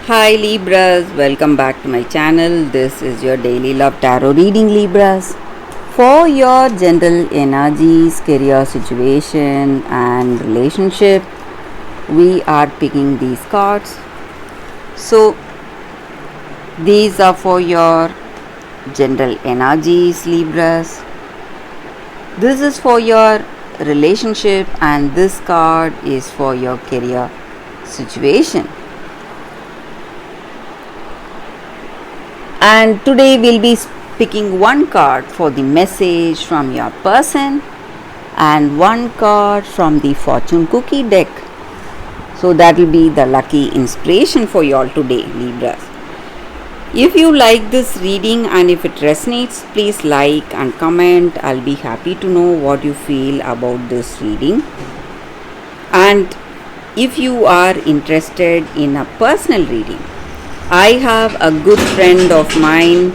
Hi Libras, welcome back to my channel. This is your daily love tarot reading, Libras. For your general energies, career situation, and relationship, we are picking these cards. So, these are for your general energies, Libras. This is for your relationship, and this card is for your career situation. And today we'll be picking one card for the message from your person and one card from the fortune cookie deck. So that will be the lucky inspiration for you all today, Libras. If you like this reading and if it resonates, please like and comment. I'll be happy to know what you feel about this reading. And if you are interested in a personal reading, I have a good friend of mine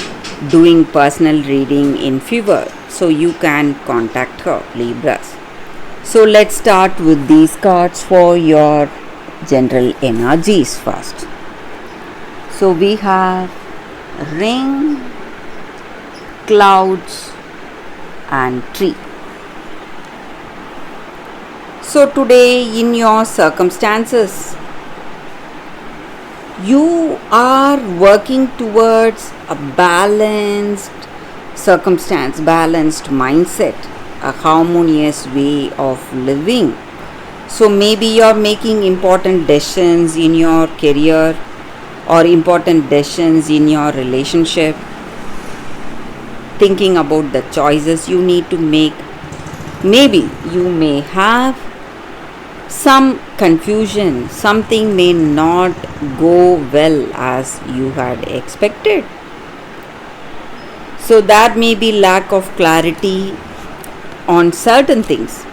doing personal reading in Fever, so you can contact her, Libras. So let's start with these cards for your general energies first. So we have ring, clouds, and tree. So today in your circumstances, you are working towards a balanced circumstance, balanced mindset, a harmonious way of living. So maybe you're making important decisions in your career or important decisions in your relationship, thinking about the choices you need to make. Maybe you may have some confusion, something may not go well as you had expected. So that may be lack of clarity on certain things,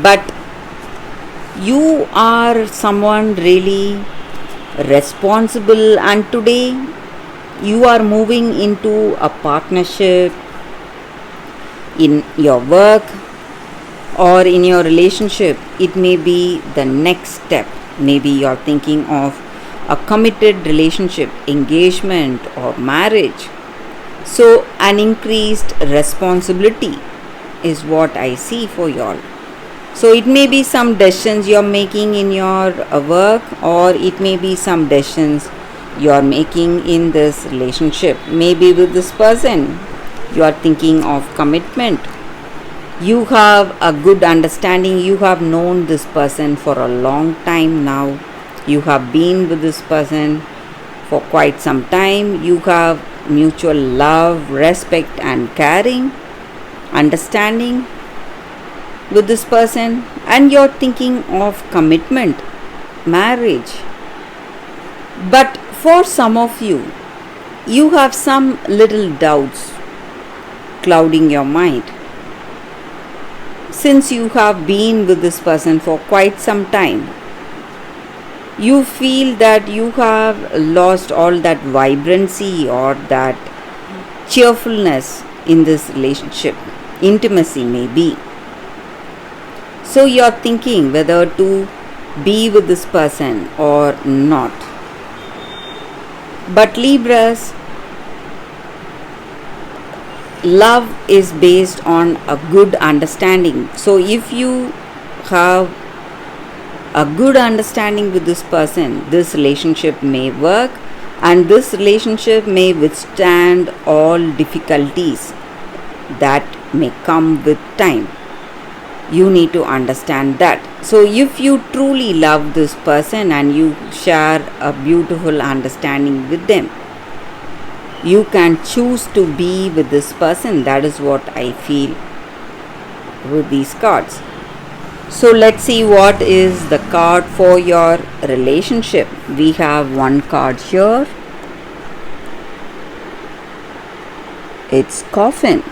but you are someone really responsible, and today you are moving into a partnership in your work or in your relationship. It may be the next step. Maybe you're thinking of a committed relationship, engagement, or marriage. So, an increased responsibility is what I see for y'all. So, it may be some decisions you're making in your work, or it may be some decisions you're making in this relationship. Maybe with this person, you are thinking of commitment. You have a good understanding. You have known this person for a long time now. You have been with this person for quite some time. You have mutual love, respect, and caring, understanding with this person, and you're thinking of commitment, marriage. But for some of you, you have some little doubts clouding your mind. Since you have been with this person for quite some time, you feel that you have lost all that vibrancy or that cheerfulness in this relationship, intimacy maybe. So you're thinking whether to be with this person or not. But Libras, love is based on a good understanding. So if you have a good understanding with this person, this relationship may work, and this relationship may withstand all difficulties that may come with time. You need to understand that. So if you truly love this person and you share a beautiful understanding with them, you can choose to be with this person. That is what I feel with these cards. So let's see what is the card for your relationship. We have one card here. It's coffin.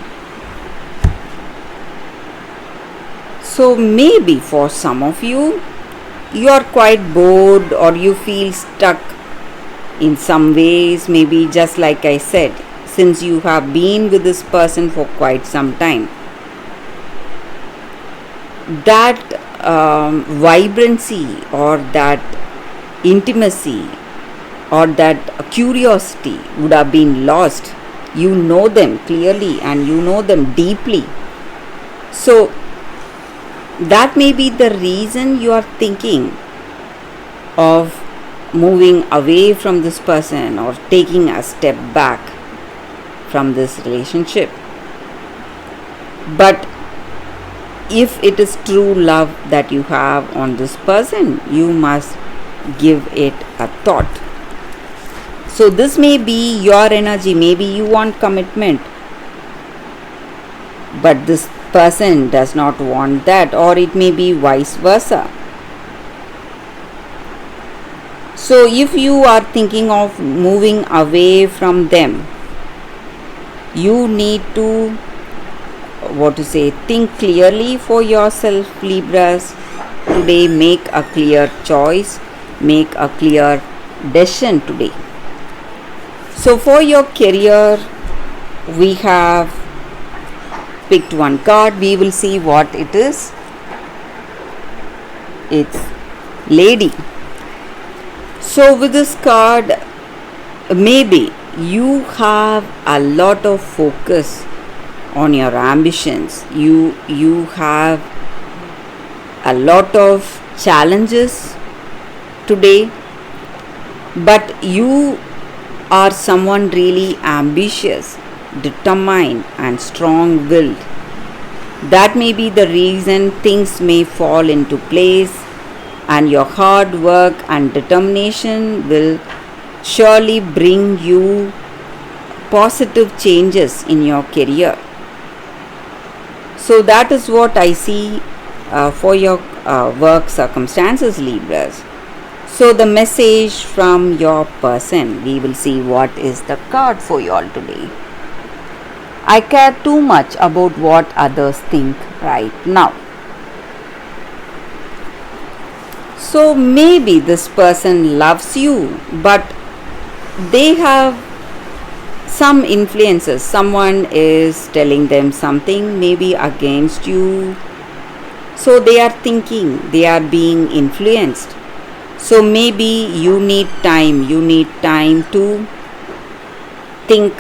So maybe for some of you, you are quite bored or you feel stuck in some ways. Maybe just like I said, since you have been with this person for quite some time, that vibrancy or that intimacy or that curiosity would have been lost. You know them clearly and you know them deeply. So that may be the reason you are thinking of moving away from this person or taking a step back from this relationship. But if it is true love that you have on this person, you must give it a thought. So this may be your energy. Maybe you want commitment, but this person does not want that, or it may be vice versa. So if you are thinking of moving away from them, you need to think clearly for yourself, Libras. Today make a clear choice, make a clear decision today. So for your career, we have picked one card. We will see what it is. It's Lady. So with this card, maybe you have a lot of focus on your ambitions. You have a lot of challenges today, but you are someone really ambitious, determined and strong-willed. That may be the reason things may fall into place, and your hard work and determination will surely bring you positive changes in your career. So that is what I see for your work circumstances, Libras. So the message from your person, we will see what is the card for you all today. I care too much about what others think right now. So maybe this person loves you, but they have some influences. Someone is telling them something, maybe against you. So they are thinking, they are being influenced. So maybe you need time to think.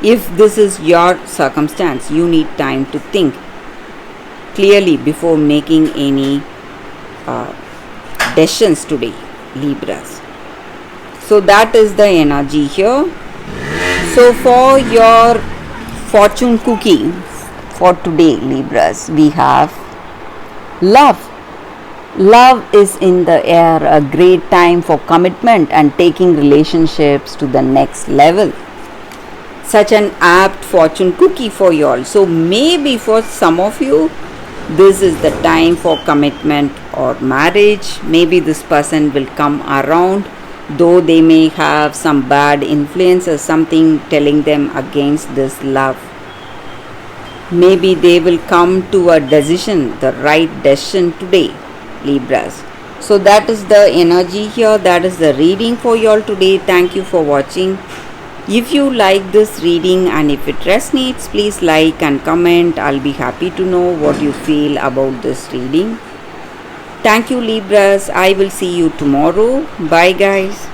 If this is your circumstance, you need time to think clearly before making any decisions today, Libras. So that is the energy here. So for your fortune cookie for today, Libras, we have love. Love is in the air, a great time for commitment and taking relationships to the next level. Such an apt fortune cookie for you all. So maybe for some of you, this is the time for commitment or marriage. Maybe this person will come around, though they may have some bad influences, something telling them against this love. Maybe they will come to a decision, the right decision today, Libras. So that is the energy here. That is the reading for you all today. Thank you for watching. If you like this reading and if it resonates, please like and comment. I'll be happy to know what you feel about this reading. Thank you, Libras. I will see you tomorrow. Bye, guys.